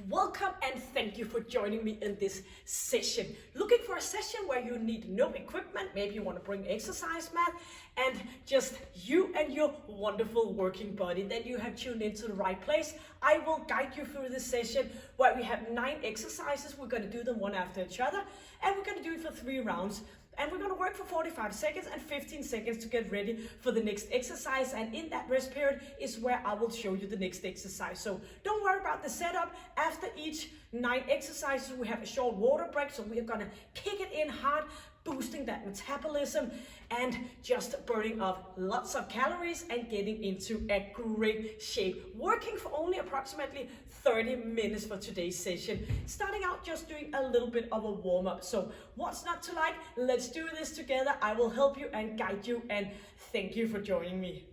Welcome and thank you for joining me in this session. Looking for a session where you need no equipment, maybe you want to bring exercise mat and just you and your wonderful working body, then you have tuned into the right place. I will guide you through this session where we have 9 exercises. We're going to do them one after each other and we're going to do it for 3 rounds. And we're going to work for 45 seconds and 15 seconds to get ready for the next exercise. And in that rest period is where I will show you the next exercise. So don't worry about the setup. After each 9 exercises, we have a short water break. So we are going to kick it in hard, boosting that metabolism and just burning off lots of calories and getting into a great shape. Working for only approximately 30 minutes for today's session. Starting out just doing a little bit of a warm-up. So what's not to like? Let's do this together. I will help you and guide you, and thank you for joining me.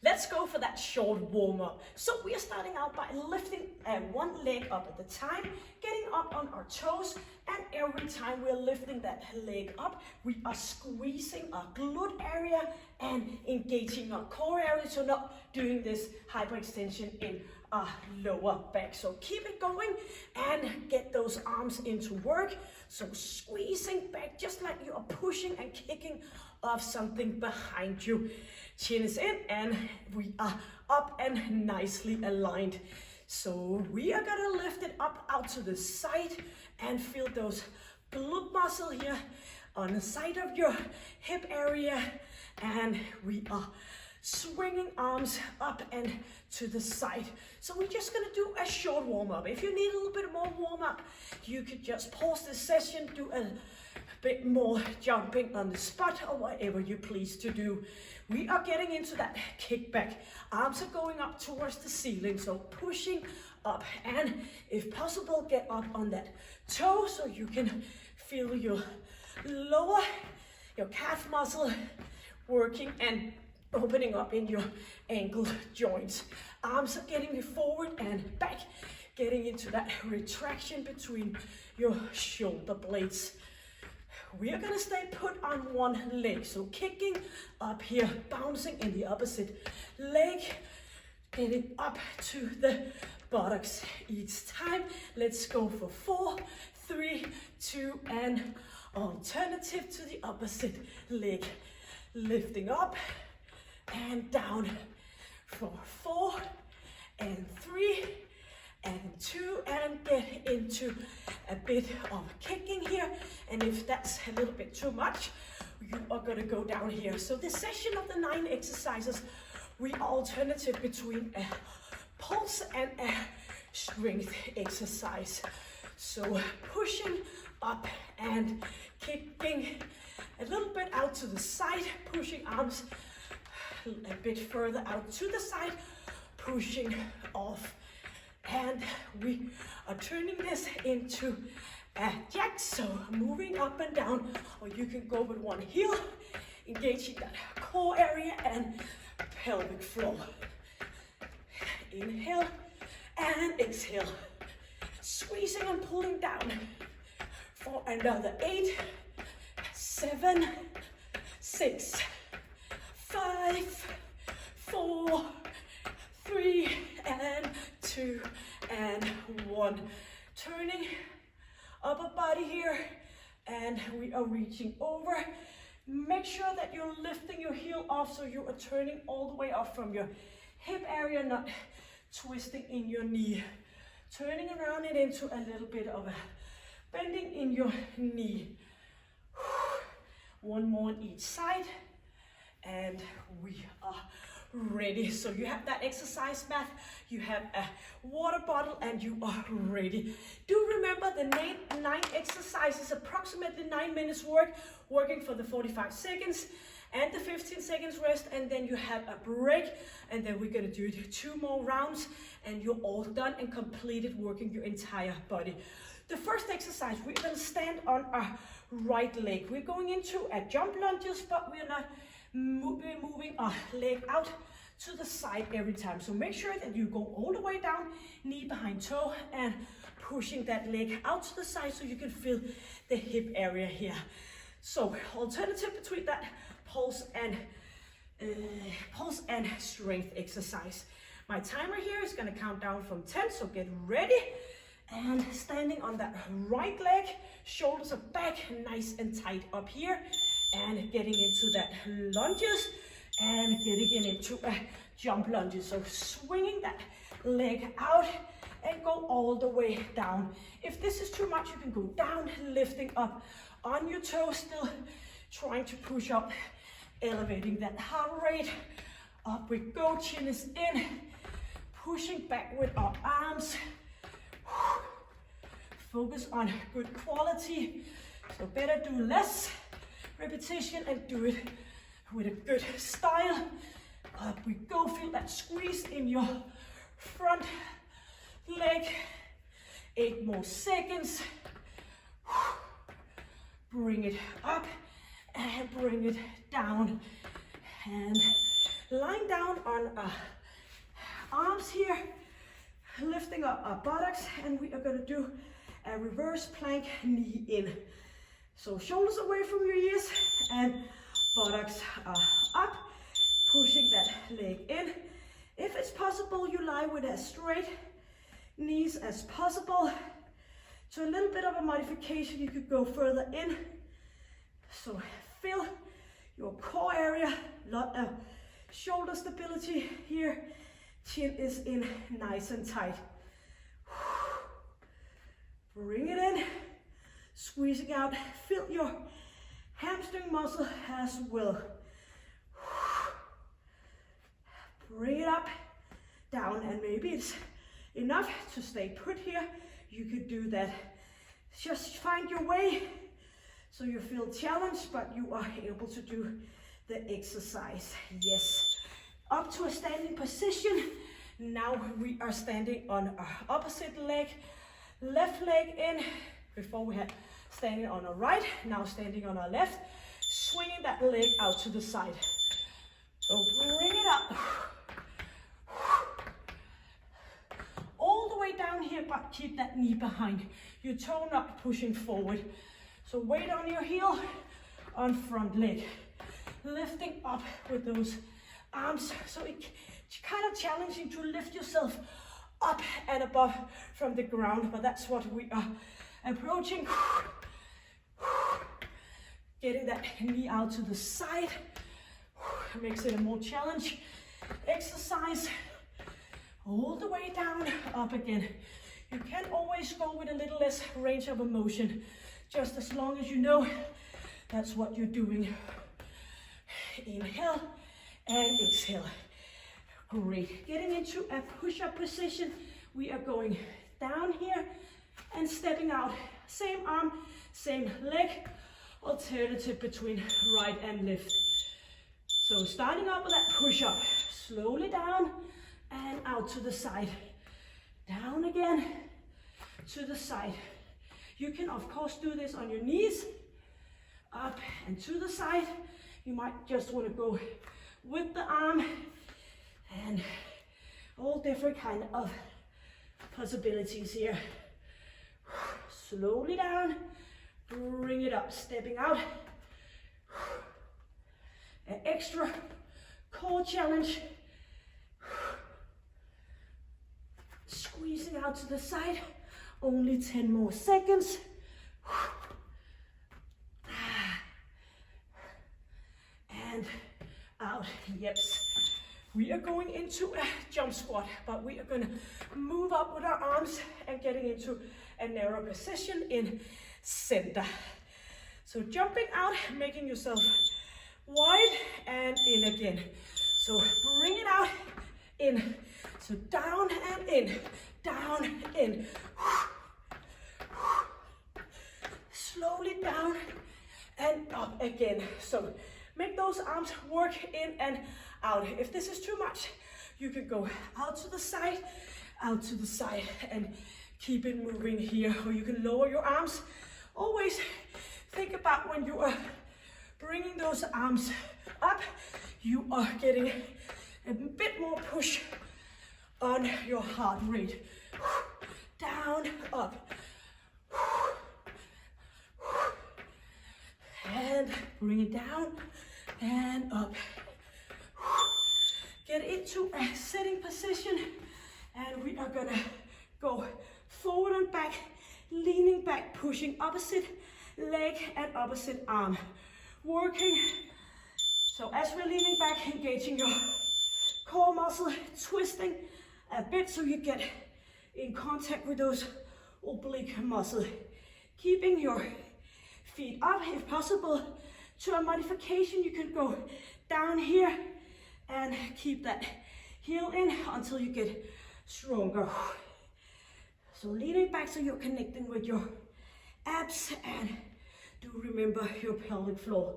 Let's go for that short warm-up. So we are starting out by lifting one leg up at a time, getting up on our toes, and every time we're lifting that leg up, we are squeezing our glute area and engaging our core area, so not doing this hyperextension in our lower back. So keep it going and get those arms into work. So squeezing back just like you are pushing and kicking off something behind you. Chin is in and we are up and nicely aligned. So we are gonna lift it up out to the side and feel those glute muscle here on the side of your hip area, and we are swinging arms up and to the side. So we're just gonna do a short warm-up. If you need a little bit more warm-up, you could just pause this session, do a bit more jumping on the spot or whatever you please to do. We are getting into that kickback. Arms are going up towards the ceiling, so pushing up, and if possible, get up on that toe so you can feel your lower, your calf muscle working and opening up in your ankle joints. Arms are getting forward and back, getting into that retraction between your shoulder blades. We are gonna stay put on one leg, so kicking up here, bouncing in the opposite leg, getting up to the buttocks each time. Let's go for 4, 3, 2, and alternative to the opposite leg. Lifting up and down for 4 and 3 and 2, and get into a bit of kicking here. And if that's a little bit too much, you are gonna go down here. So this session of the 9 exercises, we are alternative between a pulse and a strength exercise. So pushing up and kicking a little bit out to the side, pushing arms a bit further out to the side, pushing off. And we are turning this into a jack, so moving up and down, or you can go with one heel, engaging that core area and pelvic floor. Inhale and exhale. Squeezing and pulling down for another 8, 7, 6, 5, 4, 3, and 2, and 1. Turning upper body here, and we are reaching over. Make sure that you're lifting your heel off, so you are turning all the way off from your hip area, not twisting in your knee. Turning around it into a little bit of a bending in your knee. One more on each side, and we are ready. So you have that exercise mat, you have a water bottle, and you are ready. Do remember the 9 exercises, approximately 9 minutes working for the 45 seconds and the 15 seconds rest, and then you have a break, and then we're gonna do 2 more rounds and you're all done and completed working your entire body. The first exercise, we're gonna stand on our right leg. We're going into a jump lunges, but we're not moving our leg out to the side every time. So make sure that you go all the way down, knee behind toe, and pushing that leg out to the side so you can feel the hip area here. So alternative between that pulse and strength exercise. My timer here is gonna count down from 10, so get ready. And standing on that right leg, shoulders are back, nice and tight up here. And getting into that lunges and getting into a jump lunges. So swinging that leg out and go all the way down. If this is too much, you can go down, lifting up on your toes, still trying to push up, elevating that heart rate. Up we go, chin is in, pushing back with our arms. Focus on good quality, so better do less repetition and do it with a good style. Up we go, feel that squeeze in your front leg. 8 more seconds. Bring it up and bring it down. And lying down on our arms here, lifting up our buttocks, and we are going to do a reverse plank, knee in. So shoulders away from your ears and buttocks are up, pushing that leg in. If it's possible, you lie with as straight knees as possible. So a little bit of a modification, you could go further in. So feel your core area, lot of shoulder stability here. Chin is in nice and tight. Bring it in, squeezing out, feel your hamstring muscle as well. Bring it up, down, and maybe it's enough to stay put here. You could do that. Just find your way so you feel challenged, but you are able to do the exercise. Yes. Up to a standing position. Now we are standing on our opposite leg. Left leg in. Before we had standing on our right, now standing on our left. Swinging that leg out to the side. So bring it up. All the way down here, but keep that knee behind. Your toe not pushing forward. So weight on your heel, on front leg. Lifting up with those arms. So it's kind of challenging to lift yourself up and above from the ground, but that's what we are approaching. Getting that knee out to the side makes it a more challenge exercise. All the way down, up again. You can always go with a little less range of motion, just as long as you know that's what you're doing. Inhale and exhale. Great. Getting into a push-up position. We are going down here and stepping out. Same arm, same leg. Alternative between right and left. So starting up with that push-up. Slowly down and out to the side. Down again to the side. You can of course do this on your knees. Up and to the side. You might just want to go with the arm, and all different kind of possibilities here. Slowly down, bring it up, stepping out. An extra core challenge. Squeezing out to the side, only 10 more seconds. And out, yes. We are going into a jump squat, but we are gonna move up with our arms and getting into a narrow position in center. So jumping out, making yourself wide and in again. So bring it out, in. So down and in, down, in. Slowly down and up again. So make those arms work in and out. If this is too much, you can go out to the side, and keep it moving here. Or you can lower your arms. Always think about when you are bringing those arms up, you are getting a bit more push on your heart rate. Down, up. And bring it down and up. Get into a sitting position, and we are gonna go forward and back, leaning back, pushing opposite leg and opposite arm. Working, so as we're leaning back, engaging your core muscle, twisting a bit so you get in contact with those oblique muscles. Keeping your feet up, if possible. To a modification, you can go down here and keep that heel in until you get stronger. So leaning back so you're connecting with your abs, and do remember your pelvic floor.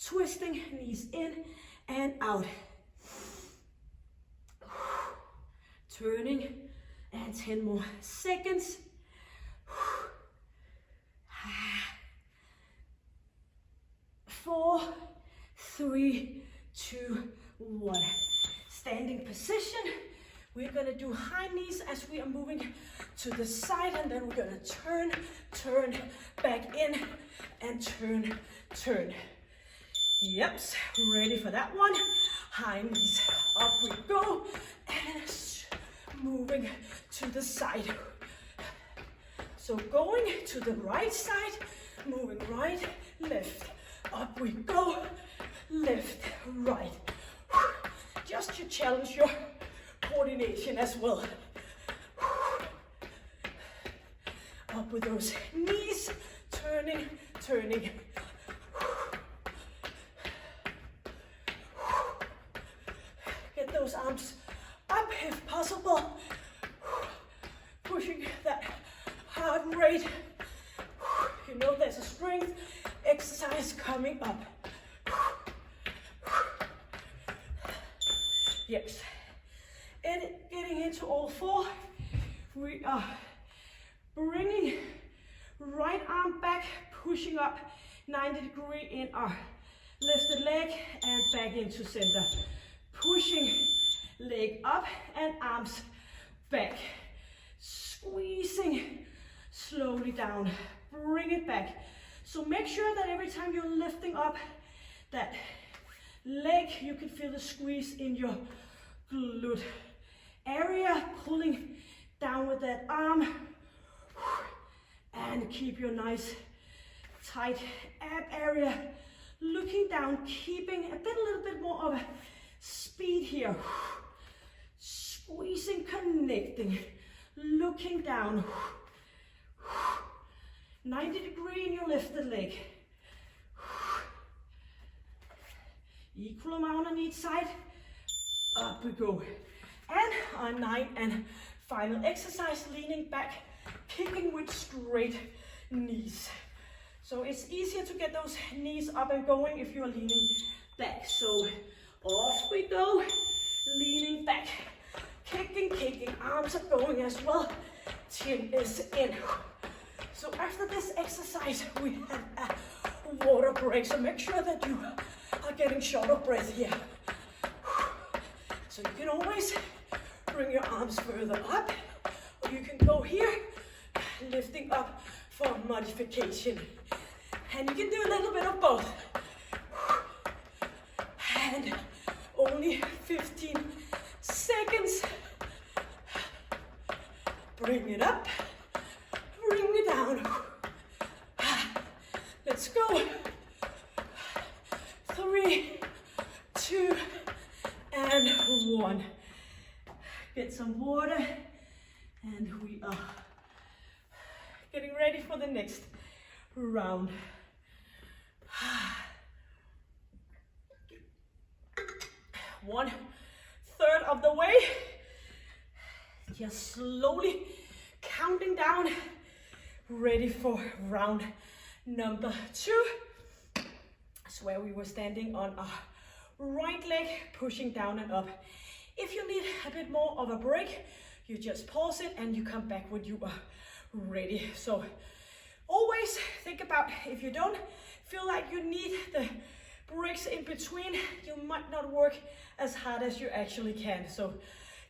Twisting, knees in and out. Turning, and 10 more seconds. 4, 3, 2, 1. Standing position. We're gonna do high knees as we are moving to the side, and then we're gonna turn, turn, back in, and turn, turn. Yep, ready for that one. High knees, up we go, and moving to the side. So going to the right side, moving right, left, up we go, left, right. Just to challenge your coordination as well. Up with those knees, turning, turning. Get those arms up if possible. Pushing that heart rate. You know there's a strength exercise coming up. Yes. And getting into all 4, we are bringing right arm back, pushing up 90 degrees in our lifted leg and back into center. Pushing leg up and arms back. Squeezing slowly down. Bring it back. So make sure that every time you're lifting up that leg, you can feel the squeeze in your glute area, pulling down with that arm, and keep your nice tight ab area. Looking down, keeping a little bit more of a speed here. Squeezing, connecting, looking down. 90 degrees in your lifted leg. Equal amount on each side. Up we go. And our 9 and final exercise, leaning back, kicking with straight knees. So it's easier to get those knees up and going if you're leaning back. So off we go, leaning back, kicking, kicking, arms are going as well, chin is in. So after this exercise, we have a water break, so make sure that you are getting short of breath here. So you can always bring your arms further up, or you can go here, lifting up for modification. And you can do a little bit of both. And only 15 seconds. Bring it up, bring it down. Let's go. 3, 2, and 1. Get some water, and we are getting ready for the next round. 1/3 of the way. Just slowly counting down. Ready for round number 2. That's where we were standing on our right leg, pushing down and up. If you need a bit more of a break, you just pause it and you come back when you are ready. So always think about, if you don't feel like you need the breaks in between, you might not work as hard as you actually can. So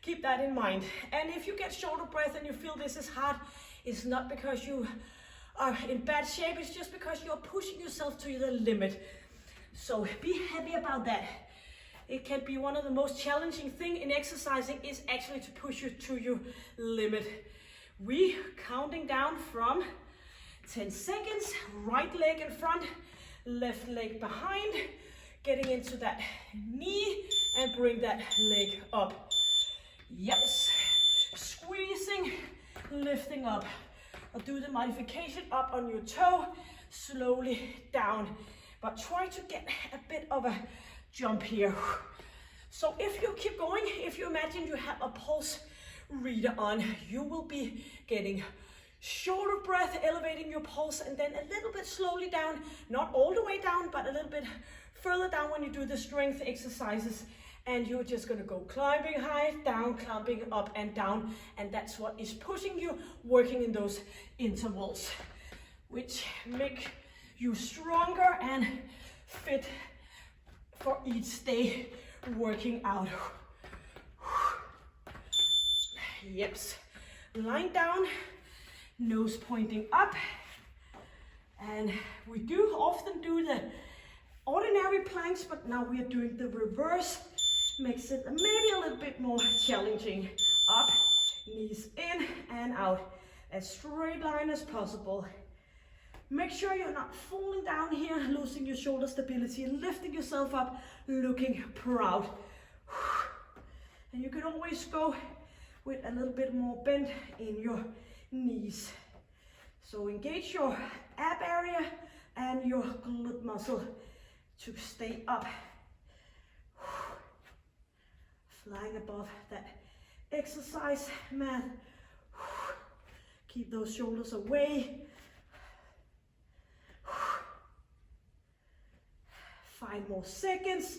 keep that in mind. And if you get short of breath and you feel this is hard, it's not because you are in bad shape, it's just because you're pushing yourself to the limit. So be happy about that. it can be one of the most challenging things in exercising is actually to push you to your limit. We counting down from 10 seconds, right leg in front, left leg behind, getting into that knee and bring that leg up. Yes, squeezing, lifting up. I'll do the modification up on your toe, slowly down, but try to get a bit of a jump here. So if you keep going, if you imagine you have a pulse reader on, you will be getting shorter breath, elevating your pulse, and then a little bit slowly down, not all the way down, but a little bit further down when you do the strength exercises. And you're just gonna go climbing high, down, climbing up and down. And that's what is pushing you, working in those intervals, which make you stronger and fit for each day working out. Yes, lying down, nose pointing up. And we do often do the ordinary planks, but now we are doing the reverse. Makes it maybe a little bit more challenging. Up, knees in and out, as straight line as possible. Make sure you're not falling down here, losing your shoulder stability, lifting yourself up, looking proud. And you can always go with a little bit more bend in your knees. So engage your ab area and your glute muscle to stay up. Flying above that exercise mat. Keep those shoulders away. 5 more seconds.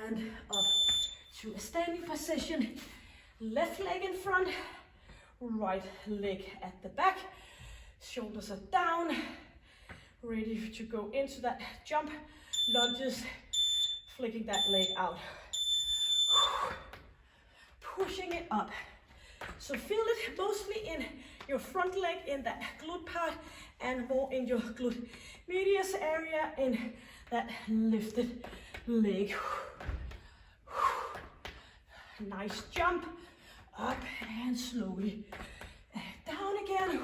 And up to a standing position. Left leg in front, right leg at the back. Shoulders are down. Ready to go into that jump lunges. Flicking that leg out, pushing it up. So feel it mostly in your front leg in that glute part and more in your glute medius area in that lifted leg. Nice jump, up and slowly down again.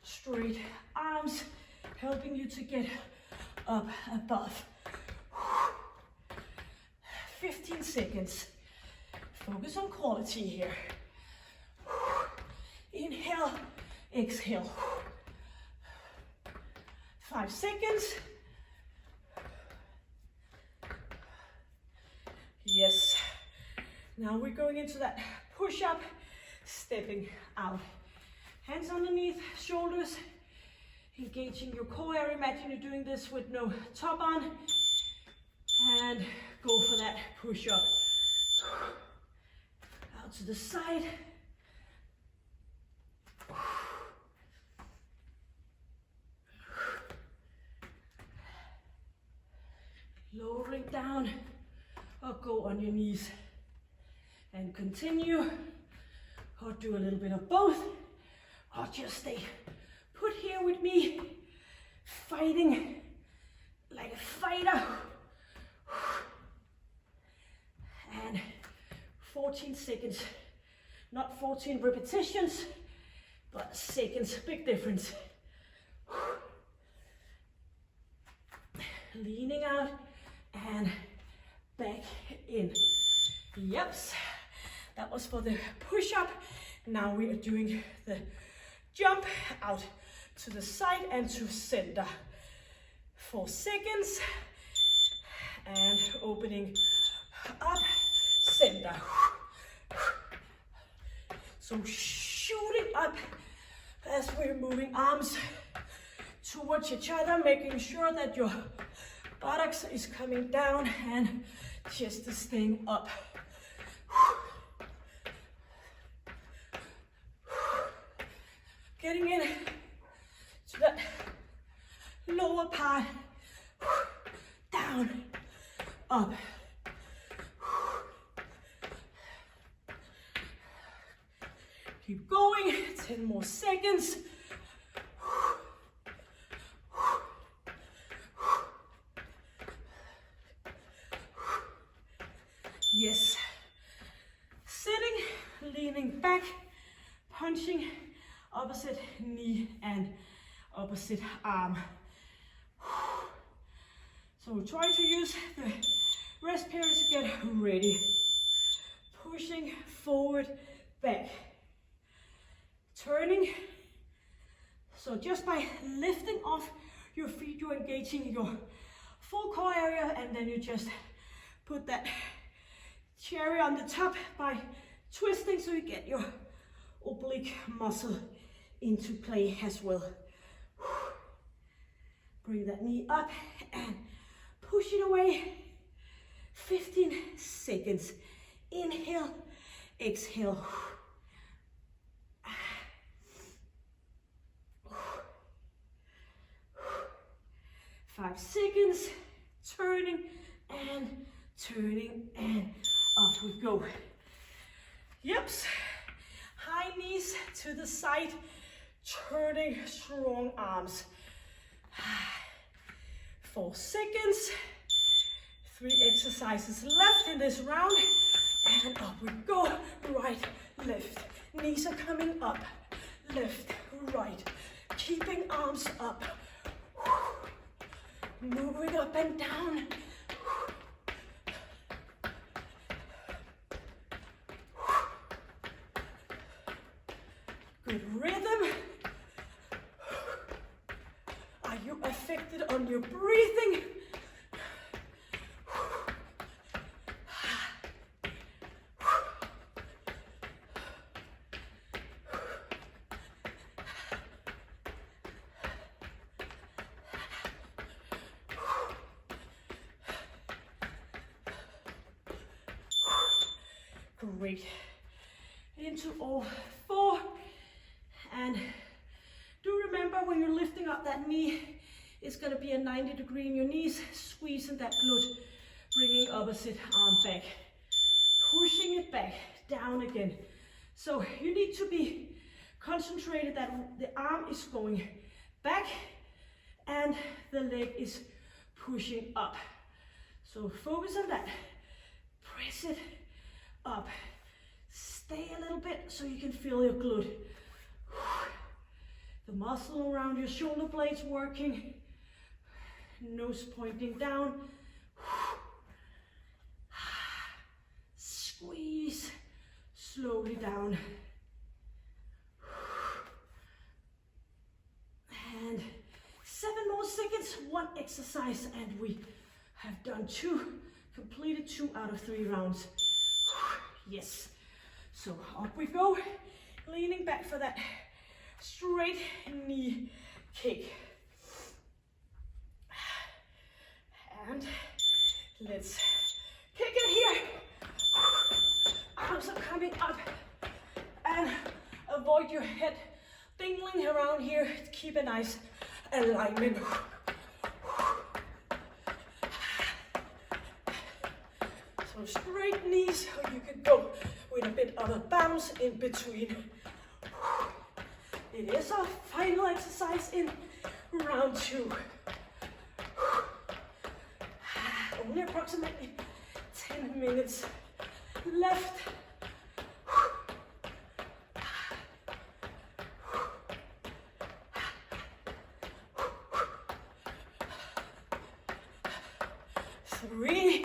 Straight arms, helping you to get up above. 15 seconds. Focus on quality here. Inhale, exhale. 5 seconds. Yes. Now we're going into that push-up, stepping out. Hands underneath shoulders, engaging your core area. Imagine you're doing this with no top on. And go for that push-up. Out to the side. Lowering down or go on your knees. And continue, or do a little bit of both, or just stay put here with me, fighting like a fighter. And 14 seconds, not 14 repetitions, but seconds, big difference. Leaning out and back in. Yep, that was for the push-up. Now we are doing the jump out to the side and to center. 4 seconds, and opening up, center. So shooting up as we're moving arms towards each other, making sure that your buttocks is coming down and chest is staying up. Getting in to that lower part, down, up. Keep going, 10 more seconds. leaning back, punching opposite knee and opposite arm. So try to use the rest period to get ready. Pushing forward, back. Turning. So just by lifting off your feet, you're engaging your full core area, and then you just put that cherry on the top by twisting so you get your oblique muscle into play as well. Bring that knee up and push it away. 15 seconds. Inhale, exhale. 5 seconds. Turning and off we go. Yep. High knees to the side, turning strong arms. 4 seconds. 3 exercises left in this round. And up we go. Right, left. Knees are coming up. Left, right. Keeping arms up. Moving up and down. Good rhythm. Are you affected on your breathing? Great. Into all 4. And do remember when you're lifting up that knee, it's going to be a 90 degree in your knees, squeezing that glute, bringing opposite arm back, pushing it back, down again. So you need to be concentrated that the arm is going back and the leg is pushing up. So focus on that. Press it up. Stay a little bit so you can feel your glute. The muscle around your shoulder blades working. Nose pointing down. Squeeze slowly down. And 7 more seconds, 1 exercise, and we have done 2, completed 2 out of 3 rounds. Yes. So up we go, leaning back for that straight knee kick. And let's kick it here. Arms are coming up. And avoid your head dingling around here. Keep a nice alignment. So straight knees, or you can go with a bit of a bounce in between. It is our final exercise in round 2. Only approximately 10 minutes left. Three.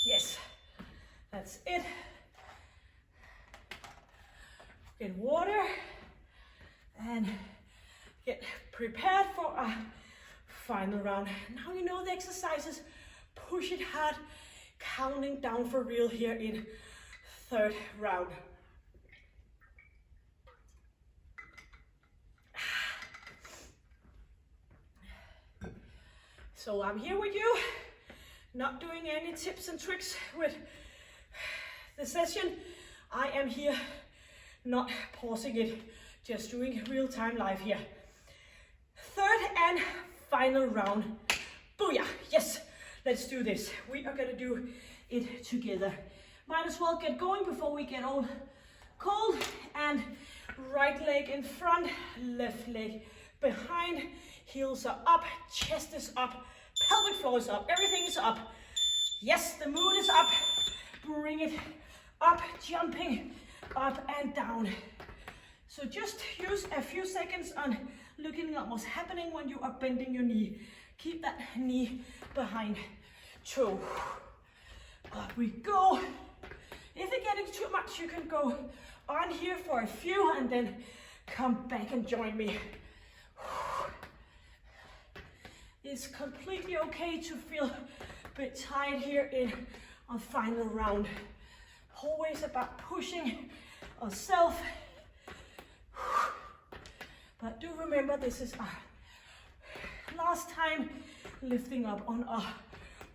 Yes, that's it. Get water and get prepared for our final round. Now you know the exercises. Push it hard, counting down for real here in 3rd round. So I'm here with you, not doing any tips and tricks with the session. I am here, not pausing it, just doing real-time live here. 3rd and final round. Booyah, yes, let's do this. We are gonna do it together. Might as well get going before we get all cold. And right leg in front, left leg behind, heels are up, chest is up, pelvic floor is up, everything is up. Yes, the moon is up. Bring it up, jumping up and down. So just use a few seconds on looking at what's happening when you are bending your knee. Keep that knee behind toe. Up we go. If you're getting too much, you can go on here for a few and then come back and join me. It's completely okay to feel a bit tired here in our final round. Always about pushing ourselves. But do remember, this is our last time lifting up on our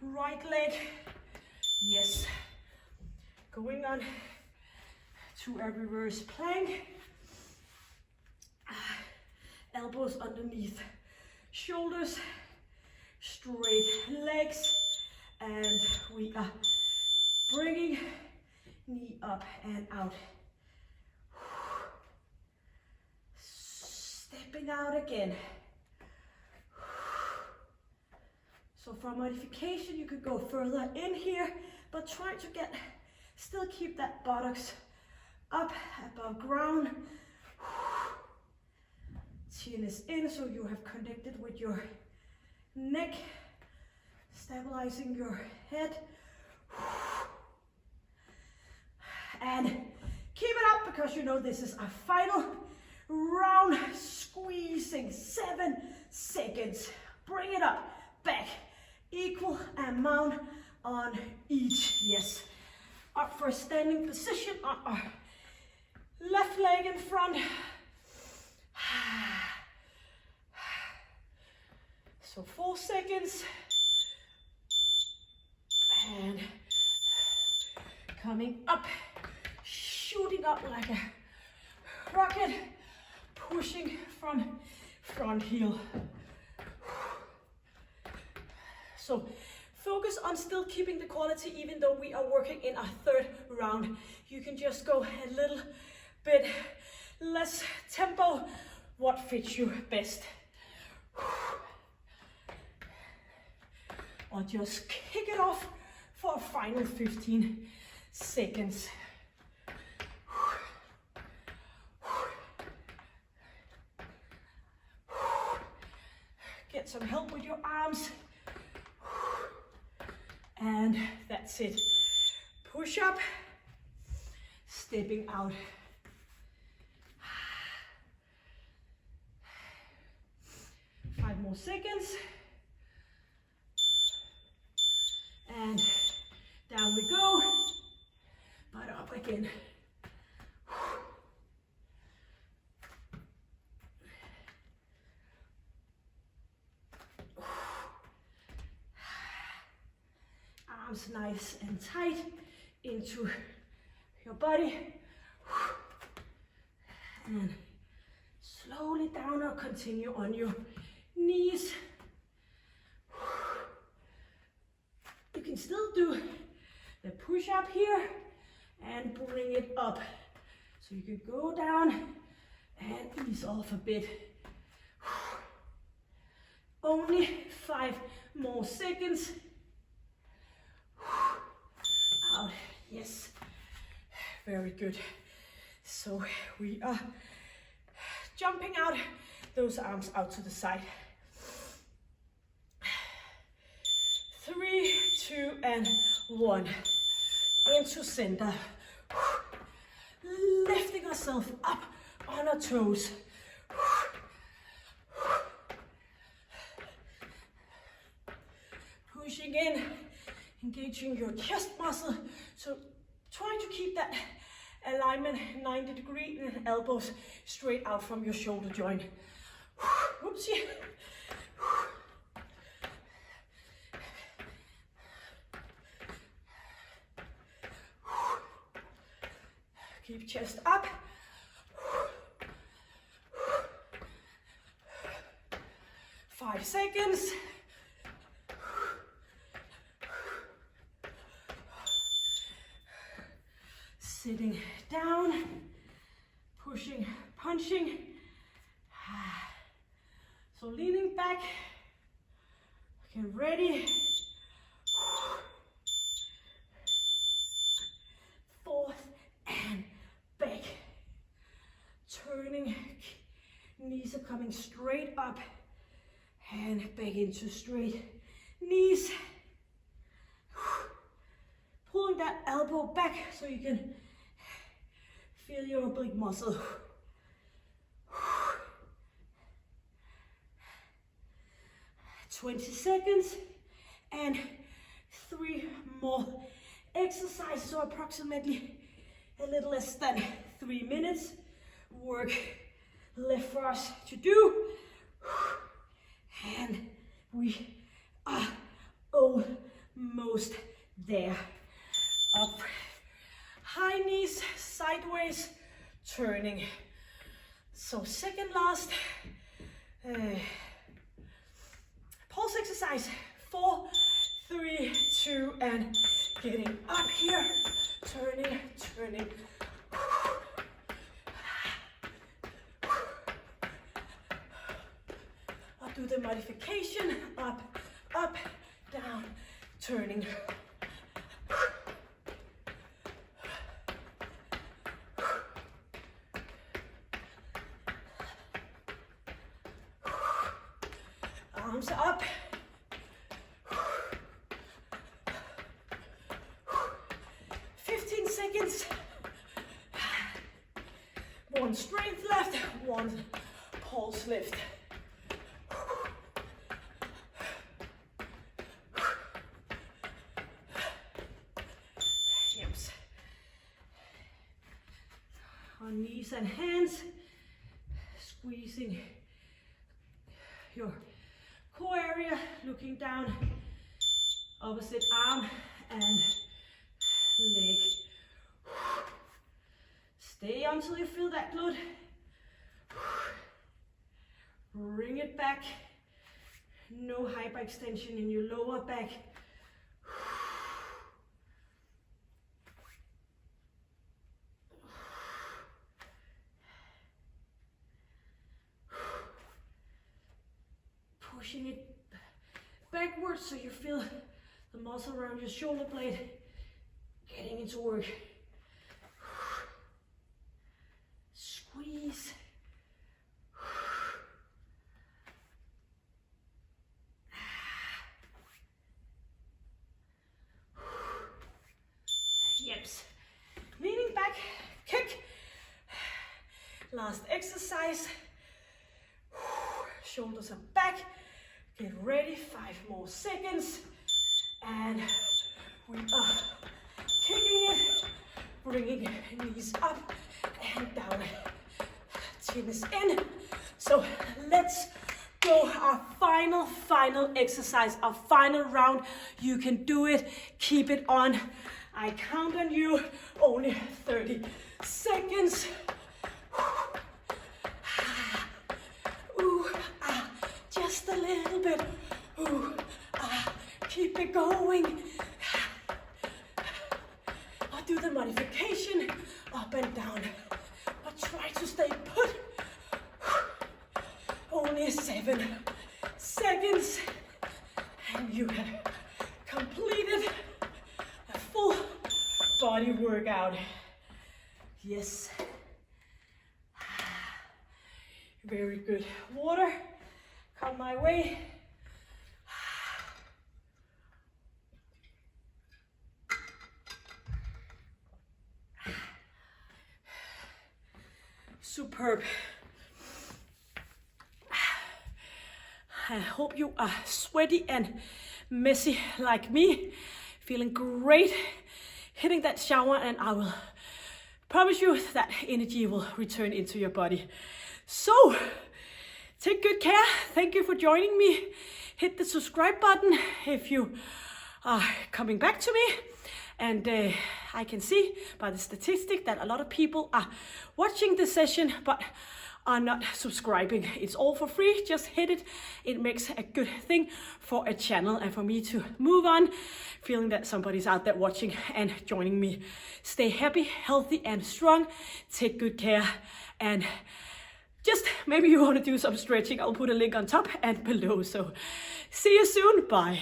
right leg. Yes. Going on to a reverse plank. Elbows underneath shoulders, straight legs, and we are bringing knee up and out. Stepping out again. So for modification, you could go further in here, but try to still keep that buttocks up above ground. Chin is in, so you have connected with your neck, stabilizing your head. And keep it up, because you know this is our final round. Squeezing 7 seconds. Bring it up, back. Equal amount on each. Yes. Up for a standing position on our left leg in front. So 4 seconds. And coming up, shooting up like a rocket, pushing from front heel. So focus on still keeping the quality, even though we are working in our 3rd round. You can just go a little bit less tempo, what fits you best. Or just kick it off for a final 15 seconds. Get some help with your arms. And that's it. Push up, stepping out. Five more seconds. And down we go, but up again. Arms nice and tight into your body. And slowly down, or continue on your knees. You can still do the push up here and bring it up. So you can go down and ease off a bit. Only 5 more seconds. Out. Yes, very good. So we are jumping out, those arms out to the side. 3, 2, and 1. Into center. Lifting ourselves up on our toes. Pushing in, engaging your chest muscle. So try to keep that alignment 90 degrees and elbows straight out from your shoulder joint. Whoopsie. Keep chest up. 5 seconds. Sitting down, pushing, punching. So leaning back, get ready. 4, coming straight up and back into straight knees. Pulling that elbow back so you can feel your oblique muscle. 20 seconds and 3 more exercises, so approximately a little less than 3 minutes. Work left for us to do, and we are almost there. Up, high knees, sideways, turning. So second last pulse exercise. 4, 3, 2, and getting up here, turning, turning. I'll do the modification, up, up, down, turning. Arms up. 15 seconds. 1 strength left, 1 pulse lift. Yes. On knees and hands, squeezing your core area, looking down, opposite arm and leg. Stay until you feel that glute. Bring it back. No hyperextension in your lower back. Pushing it backwards so you feel the muscle around your shoulder blade getting into work. Squeeze. Yes. Leaning back, kick. Last exercise. Shoulders are back. Get ready, 5 more seconds. And we are kicking it, bringing knees up and down. Chin is in. So let's go. Our final exercise, our final round. You can do it. Keep it on. I count on you. Only 30 seconds. Just a little bit. Keep it going. I'll do the modification up and down, but try to stay put. Only 7 seconds, and you have completed a full body workout. Yes. Very good. Water, come my way. Superb. I hope you are sweaty and messy like me. Feeling great. Hitting that shower, and I will promise you that energy will return into your body. So, take good care. Thank you for joining me. Hit the subscribe button if you are coming back to me. And I can see by the statistic that a lot of people are watching this session but are not subscribing. It's all for free. Just hit it. It makes a good thing for a channel and for me to move on, feeling that somebody's out there watching and joining me. Stay happy, healthy, and strong. Take good care. And just maybe you want to do some stretching. I'll put a link on top and below. So see you soon. Bye.